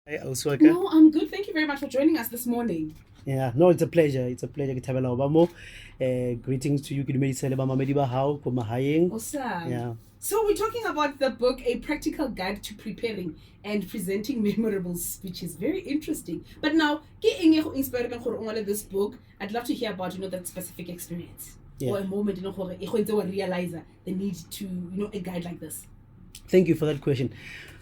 No, I'm good. Thank you very much for joining us this morning. Yeah, no, it's a pleasure. It's a pleasure. Ke thabela ho ba mo. Greetings to you. Ke dumedisa le ba mamedi ba hao ko mahaeng. Awesome. Yeah. So we're talking about the book, A Practical Guide to Preparing and Presenting Memorable Speeches. Very interesting. But now, ke eng e go inspire gore o ngwale this book? I'd love to hear about, that specific experience. Yeah. Or a moment, gore e go ntse wa realize the need to, a guide like this. Thank you for that question.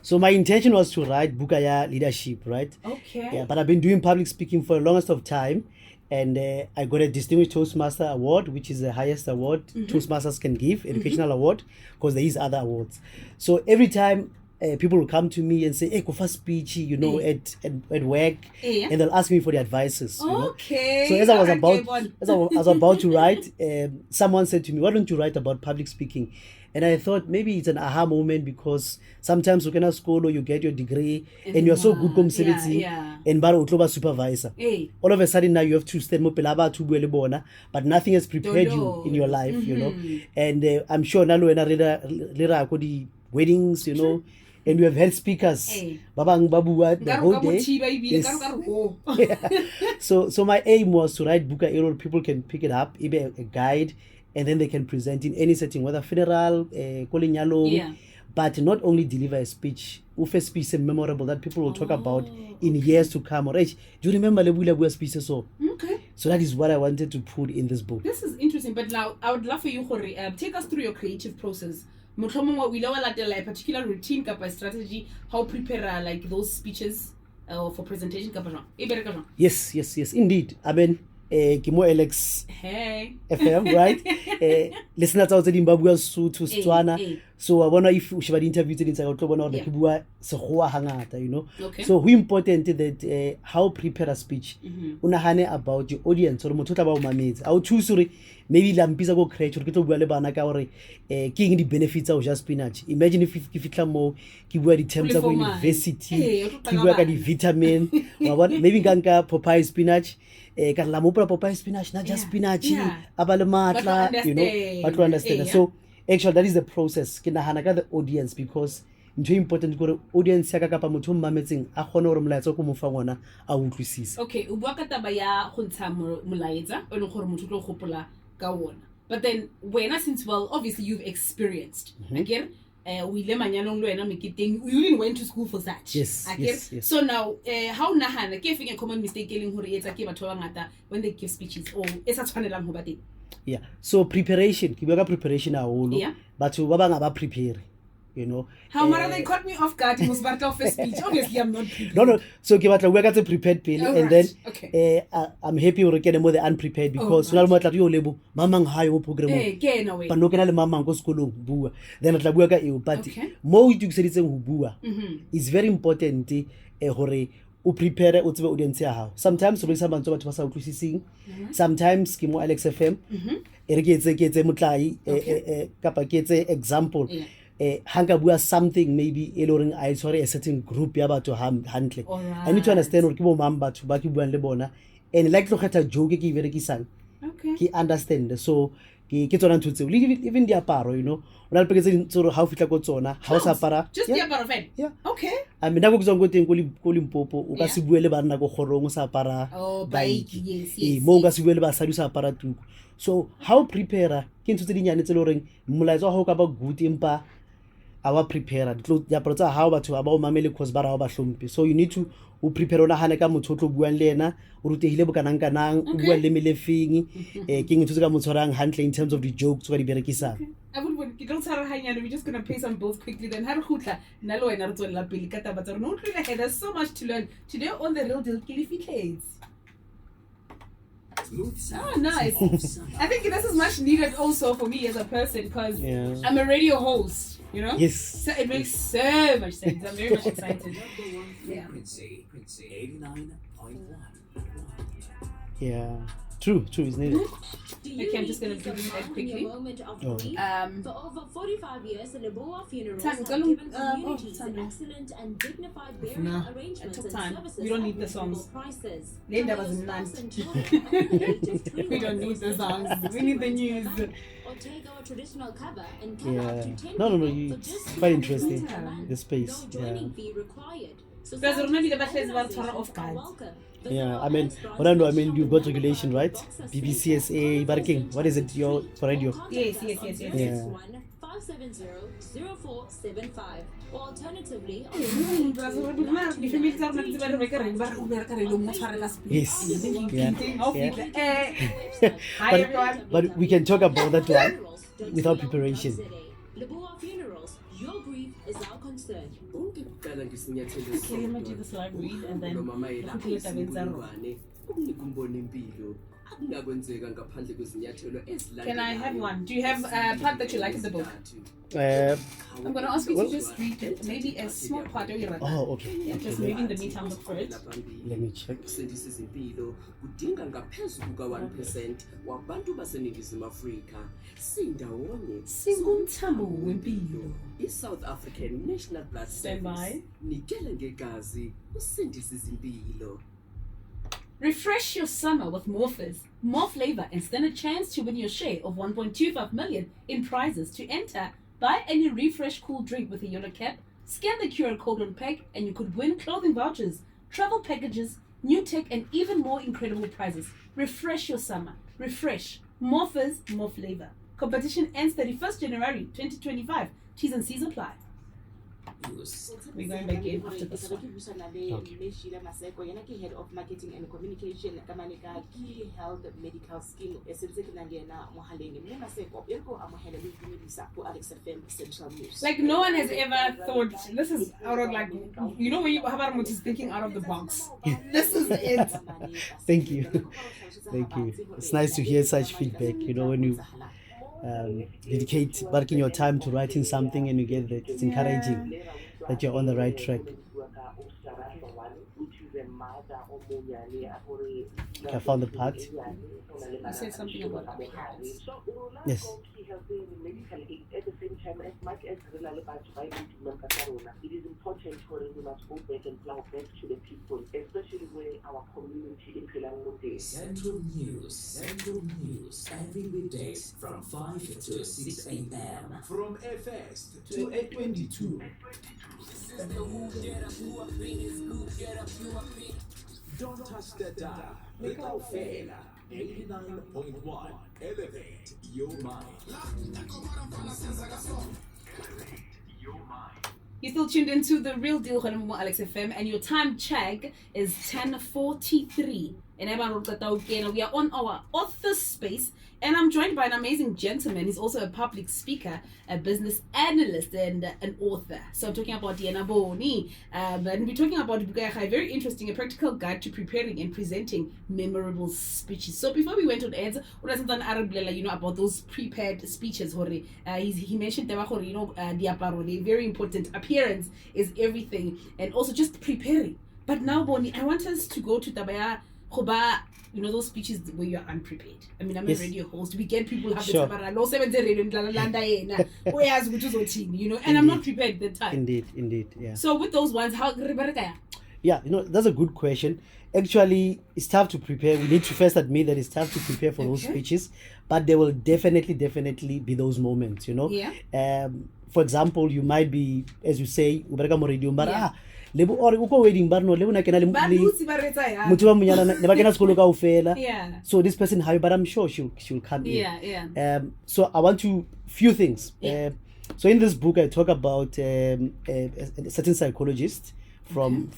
So my intention was to write Bukaya leadership, right? Okay. Yeah, but I've been doing public speaking for the longest of time, and I got a Distinguished Toastmaster Award, which is the highest award Toastmasters can give, educational award, because there is other awards. So every time people will come to me and say, "Hey, go for speech," at work, and they'll ask me for the advices. Okay. So as I was about to write, someone said to me, "Why don't you write about public speaking?" And I thought maybe it's an aha moment, because sometimes you can school or you get your degree and you're so good and baro utloba supervisor. All of a sudden now you have to stand mo pela batho bua le bona, but nothing has prepared you in your life, And I'm sure nalo ena re ko di weddings, and we have had speakers babang babua the whole day. So my aim was to write book people can pick it up, maybe a guide, and then they can present in any setting, whether funeral, but not only deliver a speech, a speech memorable that people will talk about in years to come. Or, do you remember Lebu speeches? So that is what I wanted to put in this book. This is interesting, but now I would love for you, Hori, take us through your creative process. Motlhomong we a particular routine kapa strategy, how prepare like those speeches for presentation kapa jwang. Yes, indeed. I mean, Kimo Alex FM, right? Listeners out in Babua to Setswana. So I wonder if we should interview inside October the Kibua Sehoa Hangata, Okay. So we important that how prepare a speech. Unahane about your audience or motota about my mates. I'll choose maybe Lampisa go create or get over Lebanaka or king the benefits of just spinach. Imagine if you come more Kibua the terms of university, Kibua the vitamin, or what maybe Ganka Popeye spinach. Karla mo Popeye spinach, not just spinach, abale matla, but to understand. So actually that is the process. Kinahanaga the audience, because it's important to audience ya kapa motho mmametseng a khone gore molaetsa go mo fa ngwana a utlwisisa. Okay, o bua ka taba ya go ntsha molaetsa o leng gore motho tlo gopola ka wona. But then since obviously you've experienced. Again, we le manyalong le wena meketeng, you even went to school for that. Yes. So now how nahana ke feng a common mistake e leng gore etsa ke batho ba ngata when they give speeches or e sa tshwanelang ho ba teng? Yeah. So preparation, ke bua ka preparation a holo. Batho ba bang ba prepare. How mara they caught me off guard in Musbarta first speech. Obviously I'm not prepared. No. So ke batla bua ka tse prepared pele, and then I'm happy to get more the unprepared, because sona le matla yo Lebo mamang ha yo program. But no kana le mamang go sekolong bua. Then atla bua ka eo, but mo you tseditseng ho bua. It's very important hore o prepare o tsebe audience ya hao. Sometimes o besa bantso batho ba sa utlwisising. Sometimes ke mo Alex FM e re ke etse motlai kapa ke etse example. Hanga bua something maybe eloring I sorry a certain group ya batho hantle. I need to understand hore ke bo mang batho ba ke buang le bona, and like to kgetha joke ke berekisang. Ke understand. So ke tsona ntho tseo even diaparo, ona le peketse tsoro ha o fitla go tsona ha o sa apara just diaparo fela. Okay. I mean go tsong go teng ko Limpopo o ka se bue le bana go gorong o sa apara bike. Yes. Mo ka se bue le ba sa apara tuku. So how prepare ke ntse di nyane tse le reng molaetsa ho ka ba good empa our prepare diaparo tsa hao batho ba o mamele cause ba ra ba hlompe. So you need to prepare ona hane ka motho tlo buang le ena o rutehile bokanang kanang o bua le melefeng ke ntse ka motshwarang handle in terms of the jokes ka di berekisang. We're just going to pay some bills quickly, then there's so much to learn today on the Real Deal Kilifi. Nice. I think this is much needed also for me as a person, because I'm a radio host, Yes. So it makes so much sense. I'm very much excited. Frequency 89.1. Yeah. True, is needed. Okay, I'm just going to do that quickly. For over 45 years, the Lebo funerals have given communities excellent and dignified burial arrangements and services. We don't need the songs. Prices. Then that was none. We don't need the songs. We need the news. Or take our traditional cover and come out to 10 No. people for It's just quite interesting. $1 The space. No joining fee required. Because remember the battle is about Torah of God. Yeah, I mean, what I know, I mean, you've got regulation, right? BBCSA, Barking. What is it? Your for radio? Yes. Yeah. 570-0475. Or alternatively, Yes. Yeah. Hi everyone. But we can talk about that one without preparation. Lebo Funerals, your grief is our concern. Okay, let me do this live read and then quickly dive into Can I have one? Do you have a part that you like in the book? I'm going to ask you to just read it. Maybe a small part of your Oh, okay. Yeah, just maybe in the meantime look for it. Let me check. kudinga ngaphezulu ka-1% wabantu baseningizimu afrika sindawonye Singumthambo wempilo. i-South African National Blood Stand by. Service nikela ngegazi usindise izimpilo. Refresh your summer with more fizz, more flavor, and stand a chance to win your share of 1.25 million in prizes. To enter, buy any refresh cool drink with a yellow cap, scan the QR code on pack, and you could win clothing vouchers, travel packages, new tech, and even more incredible prizes. Refresh your summer. Refresh. More fizz, more flavor. Competition ends 31st January 2025. T's and C's apply. We're going back in after this one. Head of Marketing and Communication Kamanika Key Health Medical Scheme Like no one has ever thought this is out of like you know when you Habarmut is thinking out of the box. This is it. Thank you. Thank you. It's nice to hear such feedback, you know, when you dedicate working your time to writing something and you get that. It's encouraging that you're on the right track. I found the part. You said something about appearance. Yes. At the same time, as much as it is important for us to go back and plow back to the people, especially where our community in Philadelphia. Central News every weekdays from 5 to 6 a.m. From 8:1 to 8:22. Don't touch the dial without fail. 89.1. Elevate your mind. You're still tuned into the Real Deal on Alex FM, and your time check is 10:43. And we are on our author space, and I'm joined by an amazing gentleman. He's also a public speaker, a business analyst, and an author. So I'm talking about Bonny. And we're talking about a very interesting, a practical guide to preparing and presenting memorable speeches. So before we went on ads, you know, about those prepared speeches, he mentioned they're very important. Appearance is everything, and also just preparing. But now, Bonny, I want us to go to Tabaya. You know those speeches where you're unprepared. I mean, I'm a radio host. We get people have Sure. you know, and I'm not prepared at the time. Indeed, yeah. So with those ones, how Yeah, you know, that's a good question. Actually, it's tough to prepare. We need to first admit that it's tough to prepare for those speeches, but there will definitely be those moments, you know. Yeah. For example, you might be, as you say, Lebo or uko wedding bar no lebo na kena motho ba monyana ne ba kena sekolo ka ofela. Yeah. So this person how, but I'm sure she'll come in. Yeah. So I want to few things. Yeah. So in this book I talk about a certain psychologist from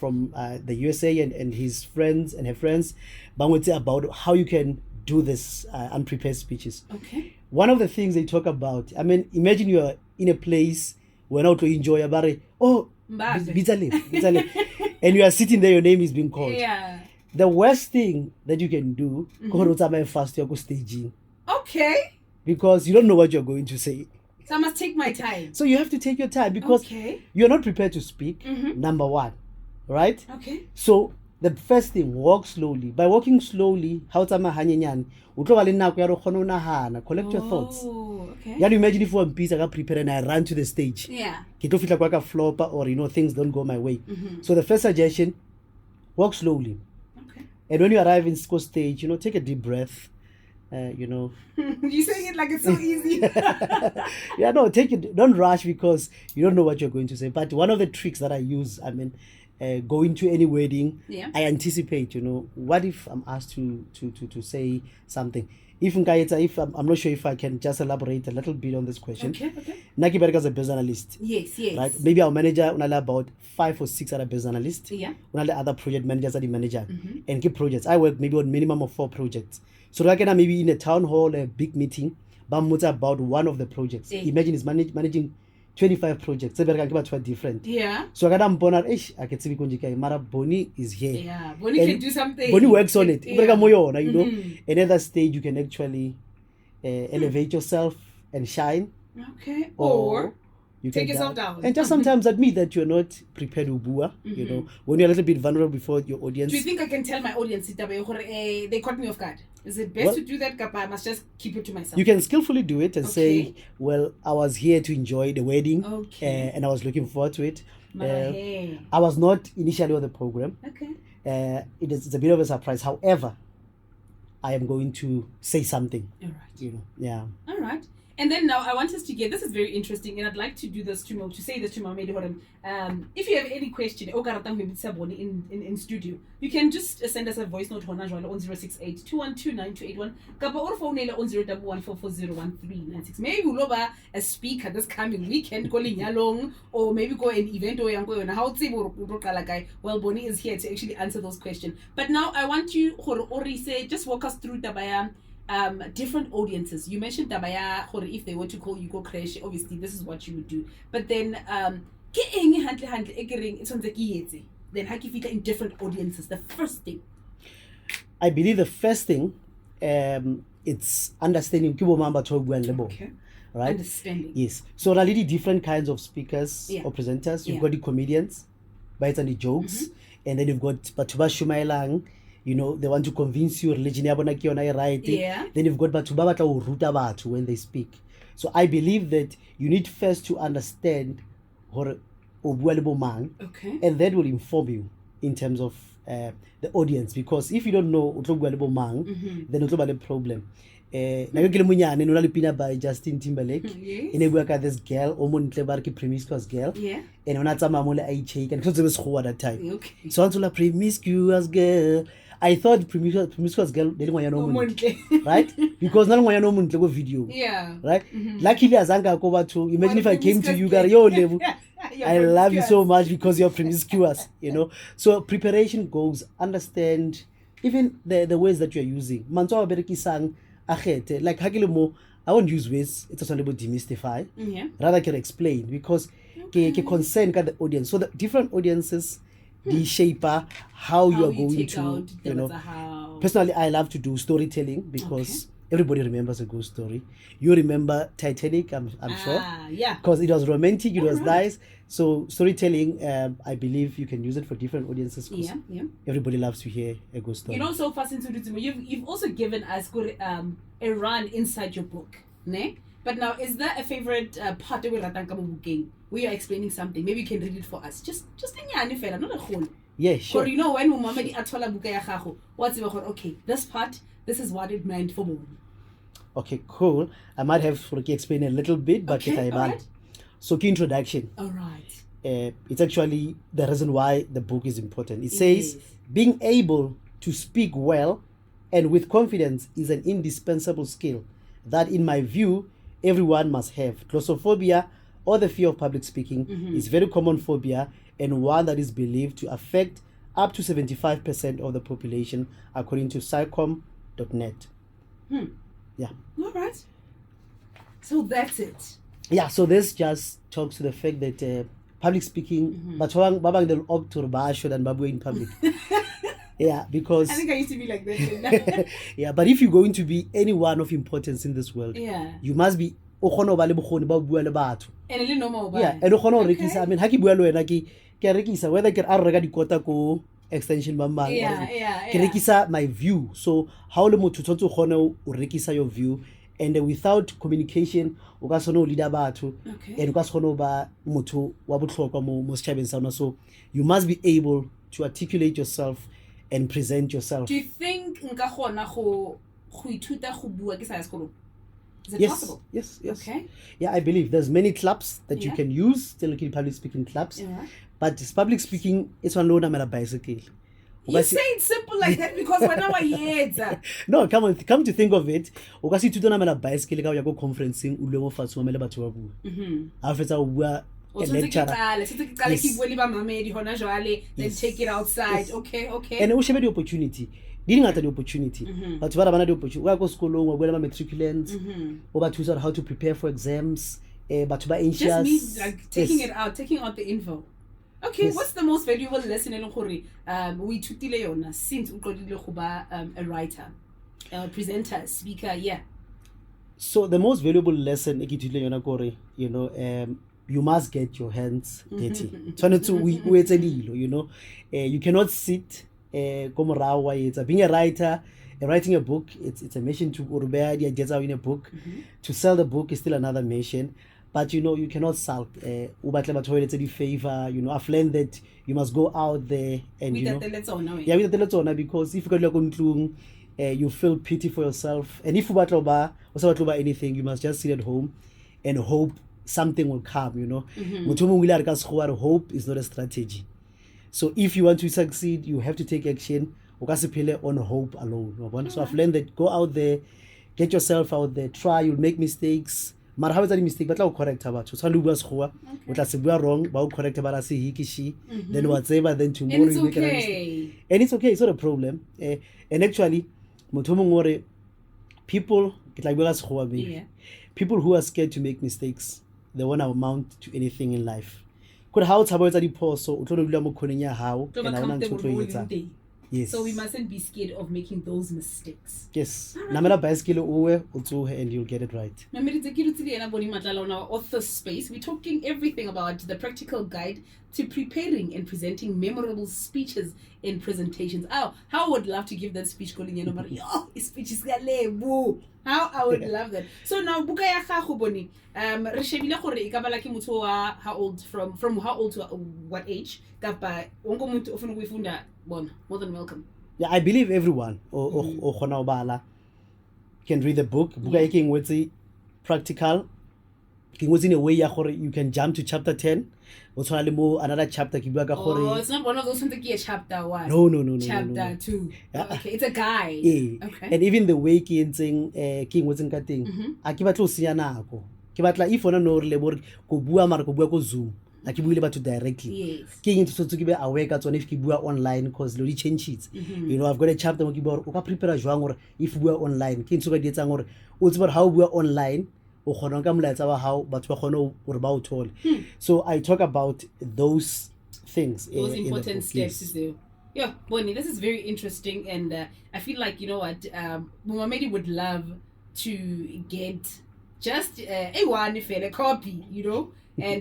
the USA and his friends and her friends, about how you can do this unprepared speeches. Okay. One of the things they talk about, I mean, imagine you are in a place where now to enjoy and you are sitting there, your name is being called. Yeah. The worst thing that you can do fast you go staging. Okay. Because you don't know what you're going to say. So I must take my time. So you have to take your time because you're not prepared to speak, number one. Right? Okay. So the first thing, walk slowly. By walking slowly, collect your thoughts. Okay. You imagine if one piece I got prepared and I ran to the stage. Yeah. Or you know things don't go my way. So the first suggestion, walk slowly. Okay. And when you arrive in school stage, you know, take a deep breath. You know. You're saying it like it's so easy. Yeah, no, take it. Don't rush because you don't know what you're going to say. But one of the tricks that I use, I mean, going to any wedding, Yeah. I anticipate, what if I'm asked to say something? If I'm not sure if I can just elaborate a little bit on this question. Okay. Naki Berg as a business analyst. Yes. Right? Maybe our manager unala about 5 or 6 other business analysts. Yeah. Unala other project managers are the manager. And keep projects. I work maybe on minimum of 4 projects. So like maybe in a town hall, a big meeting, but about one of the projects. Imagine he's managing 25 projects. So they're different. Yeah. So I can see Mara Bonny is here. Yeah. Bonny can do something. Bonny works on it. Yeah. Another stage you can actually elevate yourself and shine. Okay. Or you take can yourself down. And just sometimes admit that you're not prepared to bua, when you're a little bit vulnerable before your audience. Do you think I can tell my audience they caught me off guard? Is it best to do that, Kapa? I must just keep it to myself. You can skillfully do it and say, well, I was here to enjoy the wedding, and I was looking forward to it. I was not initially on the program. Okay. It's a bit of a surprise. However, I am going to say something. All right. Yeah. All right. And then now I want us to get, this is very interesting, and I'd like to do this to say this to Mamedi Horam. If you have any question, in studio, you can just send us a voice note on 068 212 9281. Kapa or phone on 01144013996. Maybe we'll have a speaker this coming weekend calling along, or maybe go an event or how well, Bonny is here to actually answer those questions. But now I want you, just walk us through Tabaya. Different audiences. You mentioned Tabaya, if they were to call you go crash, obviously this is what you would do. But then then how you fit in different audiences? The first thing, I believe the first thing, it's understanding Lebo. Okay. Right? Understanding. Yes. So there are really different kinds of speakers or presenters. You've got the comedians, bites and the jokes, and then you've got Batuba Shumailang. They want to convince you religion right. Then you've got Batuba Ruta Batu when they speak. So I believe that you need first to understand and that will inform you in terms of the audience, because if you don't know then it's a problem. By Justin Timberlake, this girl, promiscuous girl, and when that's a mamula I check and because it was that time. So until a promiscuous girl, I thought promiscuous girl didn't want to know, right? Because none want to know video, right? Luckily, as Anka cover to imagine if I came to you, Level. I love you so much because you're promiscuous, So preparation goes, understand even the words that you're using. Manso Bereki sang like Hakilemo, I won't use words, it's also about demystify. Rather I can explain because concern the audience. So the different audiences, the shaper, how you are going to, Personally, I love to do storytelling because everybody remembers a good story. You remember Titanic, I'm sure. Because it was romantic, it was nice. So storytelling, I believe you can use it for different audiences. Everybody loves to hear a good story. So fast into you've also given us a run inside your book, ne? But now, is there a favorite part of booking where you're explaining something? Maybe you can read it for us. Just in fella, not a whole. Yeah, sure. Or when Mumamadi Atola Buka what's it about? Okay, this part, this is what it meant for me. Okay, cool. I might have to explain a little bit, but right. So key introduction. All right. It's actually the reason why the book is important. It says being able to speak well and with confidence is an indispensable skill that, in my view, everyone must have. Glossophobia, or the fear of public speaking, is a very common phobia and one that is believed to affect up to 75% of the population, according to psychom.net. Yeah. All right. So that's it. Yeah, so this just talks to the fact that public speaking, but babang they'll opt to basho than babu in public. Yeah, because I think I used to be like that. Yeah, but if you're going to be anyone of importance in this world, you must be and I mean haki bua le wena ke rekisa whether ke a reka dikota ko extension ba mang ke rekisa my view. So how le motho tshotse o gone o rekisa your view, and without communication o ka sona o leader batho and o ka sona ba motho wa botlhokwa mo setšhabeng sa rona. So you must be able to articulate yourself and present yourself. Do you think nka gona go ithuta go bua ke sa ya sekolo? Is it Yes, possible? yes. Okay. Yeah, I believe there's many clubs that you Yeah. can use, still looking public speaking clubs. Yeah. But it's public speaking, it's one loan a bicycle. You say it simple like that because when our years. No, come to think of it, o ka se ithuta namela bicycle ka o ya go conferencing o lwe mo fatshe o mamele batho ba bua. A fetsa o bua O a tshwanetse ke lecturer. qale, ke qale ke Yes. bue le ba mamedi hona jwale, then Yes. take it outside. Yes. Okay. And o shebe di-opportunity di dingata di-opportunity batho ba bana di-opportunity o ya ko sekolong wa bua le ma-matriculants o ba thusa how to prepare for exams batho ba Just anxious. me like taking Yes. it out, taking out the info. Okay, Yes. what's the most valuable lesson in gore we ithutile yona since o qodile go ba a writer, a presenter, speaker, yeah. So the most valuable lesson e ke ithutile yona kore, you know, you must get your hands dirty. Tshwanetse o etse dilo, you know. You cannot sit ko morago wa etsa. Being a writer, writing a book, it's a mission to urbeya di ideas in a book. To sell the book is still another mission. But you know, you cannot sulk. O batle batho ba di favor, you know. I've learned that you must go out there and We you know. let's all know it. Yeah, we tell tsona because if you go ko ntlong, you feel pity for yourself. And if you batla ba o sa batla ba anything, you must just sit at home and hope something will come, you know. Motho mongwe ile a re ka sekgowa re hope is not a strategy. So if you want to succeed, you have to take action. O ka se phele on hope alone. Wa bona? So I've learned that go out there, get yourself out there, try, you'll make mistakes. Mara ha o etsa di-mistake ba tla go correcta batho. Tshwana le bua sekgowa, o tla se bua wrong, ba go correcta ba ra se he ke she. Then wa tseba, then tomorrow And it's you make another mistake. okay. And it's okay, it's not a problem. And actually, motho mongwe ore people ke tla bua ka sekgowa maybe. Yeah. People who are scared to make mistakes, they want to amount to anything in life. Kore ha o tshaba o etsa diphoso, o tlo dula mo khoneng ya hao, To be and ha ona ntho o comfortable tlo e rolling etsang. day. Yes. So we mustn't be scared of making those mistakes. Yes. Namela bicycle uwe o tsohe and you'll get it right. Bonny Matlala on our author space. We're talking everything about the practical guide to preparing and presenting memorable speeches in presentations. Oh, how I would love to give that speech calling yo, speech is Lebo. How I would love that. So now buka ya gago Bonny. Re shebile gore e ka bala ke motho wa how old from how old to what age? Kapa wonke umuntu ofuna ukuyifunda bona. More than welcome. Yeah, I believe everyone o khona ho bala can read the book. Buka e ke ngwetse practical. Ke ngwetse in a way ya gore you can jump to chapter 10. O tshwana le mo another chapter ke bua ka Oh, gore it's not one of those something like chapter 1. No. Chapter 2. Yeah. Okay, it's a guide. Yeah. Okay. And even the way ke entseng ke ngwetseng ka teng a ke batla o senya nako. Ke batla if ona no re le bore go bua mara go bua ko Zoom. A ke buile batho directly. Yes. Ke eng tso ke be aware ka tsone if ke bua online because lo di change sheets. You know, I've got a chapter mo ke bua o ka prepare jwang gore if bua online ke ntse ka di etsang gore o tseba how bua online o khona ka molaetsa wa hao batho ba khona gore ba o thole. So I talk about those things. Those in the important book, steps yes. is there. Yeah, Bonnie, this is very interesting, and I feel like, you know what, Mumamedi would love to get just a copy, you know.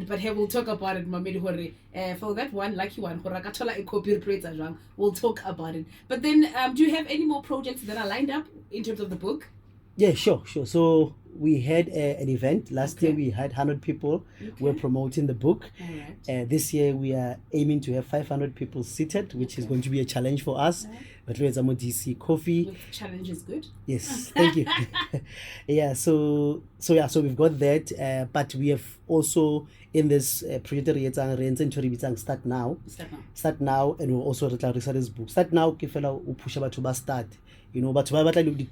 But hey, we'll talk about it, Mamedi Hore. For that one lucky one, a copy we'll talk about it. But then, do you have any more projects that are lined up in terms of the book? Yeah, sure. So we had an event last year. Okay. We had 100 people. We're promoting the book. All right. This year we are aiming to have 500 people seated, which is going to be a challenge for us. But we're DC coffee. With challenge is good. Yes, thank you. Yeah, so we've got that. But we have also in this project start now. Start now, and we'll also record this book. Start now, ke fela o pusha batho ba start. You know, batho ba batla di.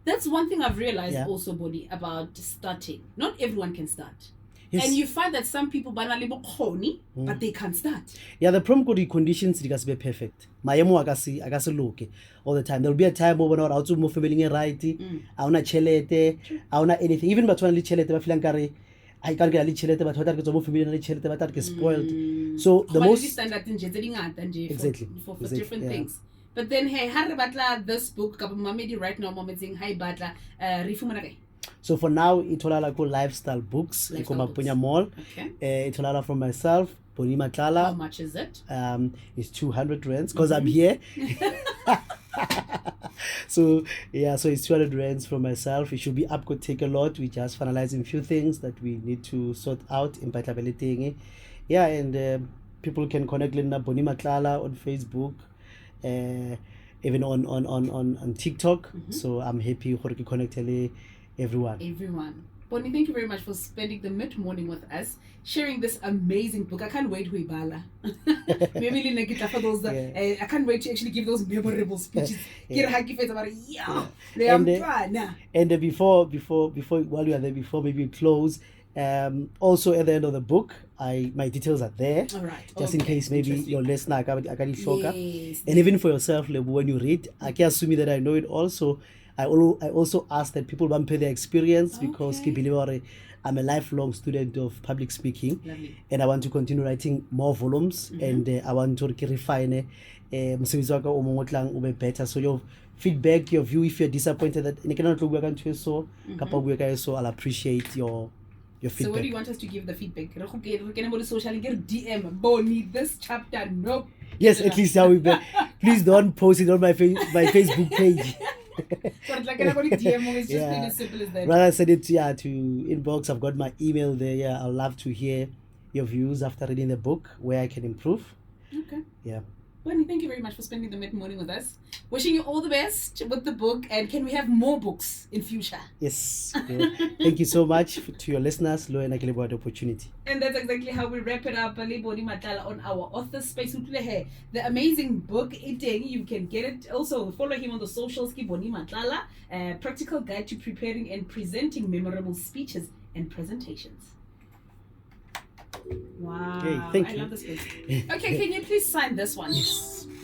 That's one thing I've realized Yeah. also, Bonnie, about starting. Not everyone can start. Yes. And you find that some people banally bokgoni, but they can't start. Yeah, the problem with the conditions di ka se be perfect. Maemo a ka se loke all the time. There'll be a time when o tso mo family right, a una chelete, a una anything. Even batho ba le chelete ba feelang kare I can't get a chelete but what are ke tso mo family na le chelete ba tla ke spoiled. So the But most you standard in Exactly. for Exactly, different yeah. things. But then hey, Harry Batla this book kapa Mamedi right now mom saying hi Batla rifumana kae. So for now, itolala ko lifestyle books. Iko Lifestyle Mapunya Mall. Okay. Itolala from myself, Bonny How Matlala. much is it? It's 200 rands because I'm here. So yeah, so it's 200 rands from myself. It should be up. Could take a lot. We just finalizing a few things that we need to sort out. Compatibility. Yeah, and people can connect with Bonny Matlala on Facebook. Even on TikTok. So I'm happy to connect everyone. Bonnie, thank you very much for spending the mid-morning with us, sharing this amazing book. I can't wait to ibala. Maybe for those that, I can't wait to actually give those memorable speeches. And before while you are there, before maybe we close, also at the end of the book, my details are there. All right. Just in case maybe your listener I can shock. Yes. And even for yourself, Lebo, when you read, I can assume that I know it also. I also ask that people pay their experience because I'm a lifelong student of public speaking. Lovely. And I want to continue writing more volumes and I want to refine better. So your feedback, your view, if you're disappointed that you cannot look back so I'll appreciate your feedback. So what do you want us to give the feedback? Social DM Bonnie this chapter nope. Yes, at least how we please don't post it on my Facebook page. But like DM is just plain as simple as that. Rather send it to inbox. I've got my email there. Yeah, I'd love to hear your views after reading the book, where I can improve. Okay. Yeah. Bonnie, thank you very much for spending the mid-morning with us. Wishing you all the best with the book, and can we have more books in future? Yes. Thank you so much to your listeners, Lo and Akile, for the opportunity. And that's exactly how we wrap it up. Bonny Matlala on our author space. The amazing book, you can get it. Also, follow him on the socials, Bonny Matlala, practical guide to preparing and presenting memorable speeches and presentations. Wow. Okay, thank you. I love this book. Okay, can you please sign this one? Yes.